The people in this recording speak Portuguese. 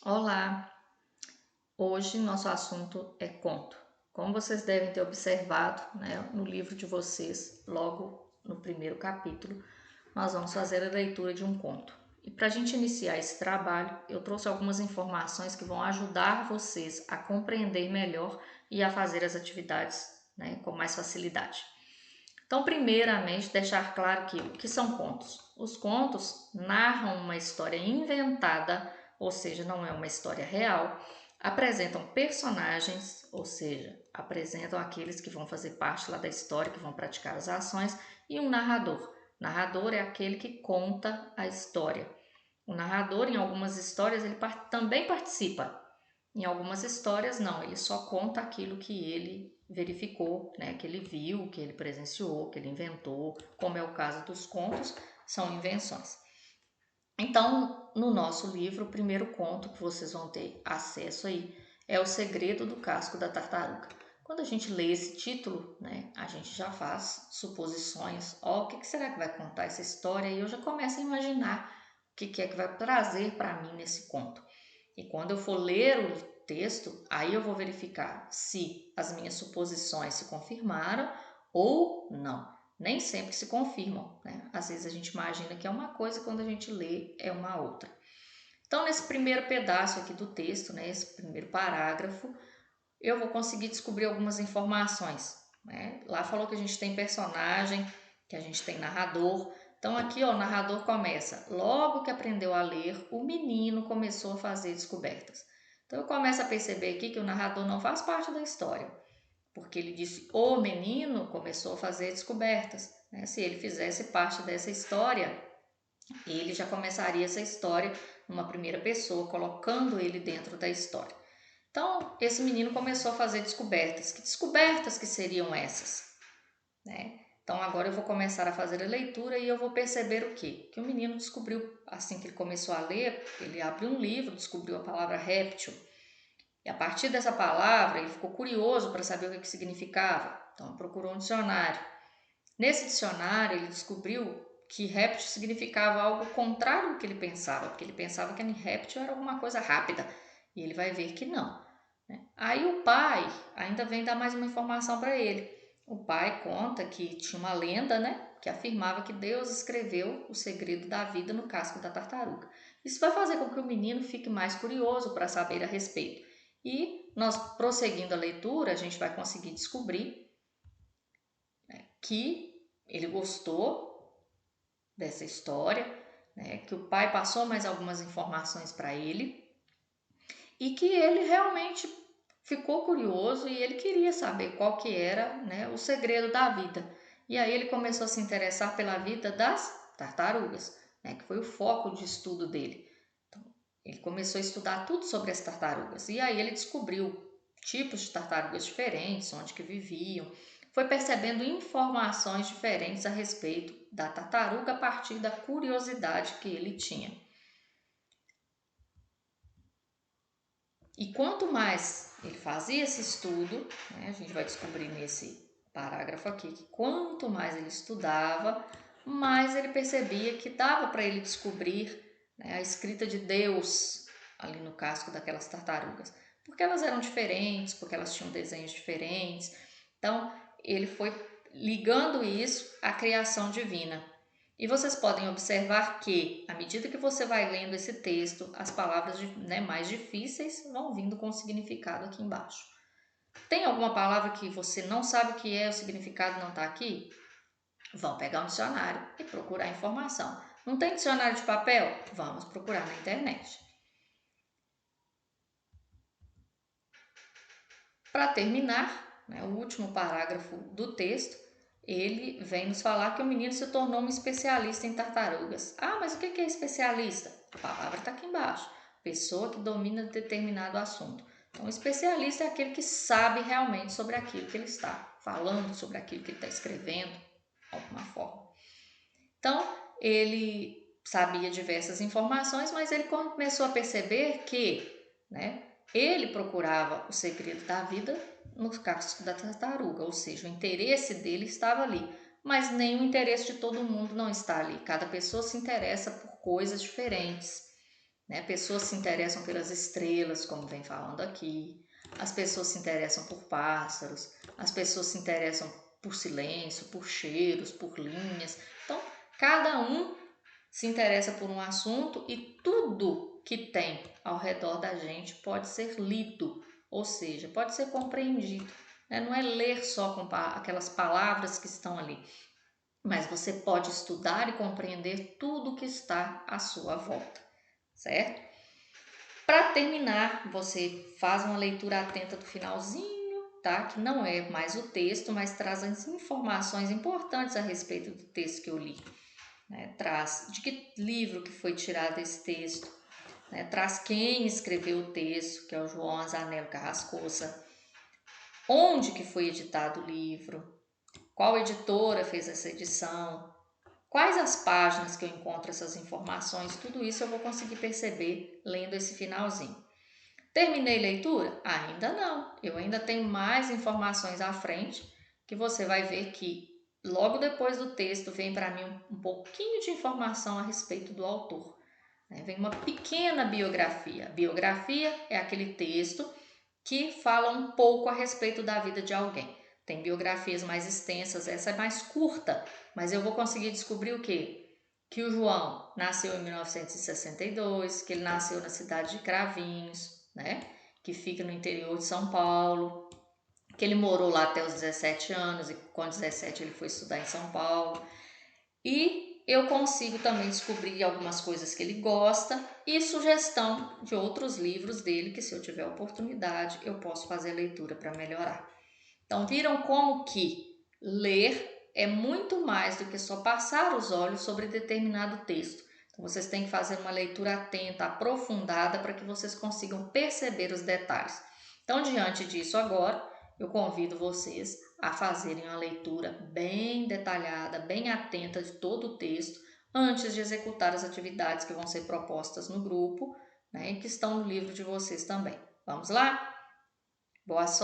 Olá! Hoje nosso assunto é conto. Como vocês devem ter observado, no livro de vocês, logo no primeiro capítulo, nós vamos fazer a leitura de um conto. E para a gente iniciar esse trabalho, eu trouxe algumas informações que vão ajudar vocês a compreender melhor e a fazer as atividades, com mais facilidade. Então, primeiramente, deixar claro que o que são contos? Os contos narram uma história inventada, ou seja, não é uma história real, apresentam personagens, ou seja, apresentam aqueles que vão fazer parte lá da história, que vão praticar as ações, e um narrador. Narrador é aquele que conta a história. O narrador, em algumas histórias, ele também participa. Em algumas histórias, não, ele só conta aquilo que ele verificou, que ele viu, que ele presenciou, que ele inventou, como é o caso dos contos, são invenções. Então, no nosso livro, o primeiro conto que vocês vão ter acesso aí é O Segredo do Casco da Tartaruga. Quando a gente lê esse título, a gente já faz suposições, o que será que vai contar essa história? E eu já começo a imaginar o que é que vai trazer para mim nesse conto. E quando eu for ler o texto, aí eu vou verificar se as minhas suposições se confirmaram ou não. Nem sempre se confirmam, Às vezes a gente imagina que é uma coisa e quando a gente lê é uma outra. Então, nesse primeiro pedaço aqui do texto, esse primeiro parágrafo, eu vou conseguir descobrir algumas informações. Lá falou que a gente tem personagem, que a gente tem narrador. Então aqui, o narrador começa. Logo que aprendeu a ler, o menino começou a fazer descobertas. Então eu começo a perceber aqui que o narrador não faz parte da história, porque ele disse o menino começou a fazer descobertas. Se ele fizesse parte dessa história, ele já começaria essa história numa primeira pessoa, colocando ele dentro da história. Então, esse menino começou a fazer descobertas. Que descobertas que seriam essas? Então, agora eu vou começar a fazer a leitura e eu vou perceber o quê? Que o menino descobriu, assim que ele começou a ler, ele abriu um livro, descobriu a palavra réptil. E a partir dessa palavra, ele ficou curioso para saber o que significava. Então, procurou um dicionário. Nesse dicionário, ele descobriu que réptil significava algo contrário do que ele pensava, porque ele pensava que réptil era alguma coisa rápida. E ele vai ver que não. Aí o pai ainda vem dar mais uma informação para ele. O pai conta que tinha uma lenda, que afirmava que Deus escreveu o segredo da vida no casco da tartaruga. Isso vai fazer com que o menino fique mais curioso para saber a respeito. E nós, prosseguindo a leitura, a gente vai conseguir descobrir que ele gostou dessa história, que o pai passou mais algumas informações para ele e que ele realmente ficou curioso e ele queria saber qual que era, o segredo da vida. E aí ele começou a se interessar pela vida das tartarugas, que foi o foco de estudo dele. Então, ele começou a estudar tudo sobre as tartarugas e aí ele descobriu tipos de tartarugas diferentes, onde que viviam, foi percebendo informações diferentes a respeito da tartaruga a partir da curiosidade que ele tinha. E quanto mais ele fazia esse estudo, a gente vai descobrir nesse parágrafo aqui que quanto mais ele estudava, mais ele percebia que dava para ele descobrir a escrita de Deus ali no casco daquelas tartarugas, porque elas eram diferentes, porque elas tinham desenhos diferentes. Então ele foi ligando isso à criação divina. E vocês podem observar que, à medida que você vai lendo esse texto, as palavras mais difíceis vão vindo com o significado aqui embaixo. Tem alguma palavra que você não sabe o que é, o significado não está aqui? Vão pegar um dicionário e procurar informação. Não tem dicionário de papel? Vamos procurar na internet. Para terminar, o último parágrafo do texto, ele vem nos falar que o menino se tornou um especialista em tartarugas. Ah, mas o que é especialista? A palavra está aqui embaixo. Pessoa que domina determinado assunto. Então, especialista é aquele que sabe realmente sobre aquilo que ele está falando, sobre aquilo que ele está escrevendo, de alguma forma. Então, ele sabia diversas informações, mas ele começou a perceber que, né, ele procurava o segredo da vida no casco da tartaruga, ou seja, o interesse dele estava ali, mas nem o interesse de todo mundo não está ali. Cada pessoa se interessa por coisas diferentes, né? Pessoas se interessam pelas estrelas, como vem falando aqui, as pessoas se interessam por pássaros, as pessoas se interessam por silêncio, por cheiros, por linhas. Então, cada um se interessa por um assunto e tudo que tem ao redor da gente pode ser lido, ou seja, pode ser compreendido. Né? Não é ler só com aquelas palavras que estão ali, mas você pode estudar e compreender tudo que está à sua volta, certo? Para terminar, você faz uma leitura atenta do finalzinho, tá? Que não é mais o texto, mas traz as informações importantes a respeito do texto que eu li. Né? Traz de que livro que foi tirado esse texto, né? Traz quem escreveu o texto, que é o João Azanello Carrascosa, onde que foi editado o livro, qual editora fez essa edição, quais as páginas que eu encontro essas informações, tudo isso eu vou conseguir perceber lendo esse finalzinho. Terminei a leitura? Ainda não, eu ainda tenho mais informações à frente, que você vai ver que logo depois do texto vem para mim um pouquinho de informação a respeito do autor. Vem uma pequena biografia. Biografia é aquele texto que fala um pouco a respeito da vida de alguém. Tem biografias mais extensas, essa é mais curta, mas eu vou conseguir descobrir o quê? Que o João nasceu em 1962, que ele nasceu na cidade de Cravinhos, né? Que fica no interior de São Paulo, que ele morou lá até os 17 anos e com 17 ele foi estudar em São Paulo. E eu consigo também descobrir algumas coisas que ele gosta e sugestão de outros livros dele que, se eu tiver oportunidade, eu posso fazer a leitura para melhorar. Então, viram como que ler é muito mais do que só passar os olhos sobre determinado texto. Então, vocês têm que fazer uma leitura atenta, aprofundada, para que vocês consigam perceber os detalhes. Então, diante disso agora, eu convido vocês a fazerem uma leitura bem detalhada, bem atenta de todo o texto, antes de executar as atividades que vão ser propostas no grupo, né, e que estão no livro de vocês também. Vamos lá? Boa sorte!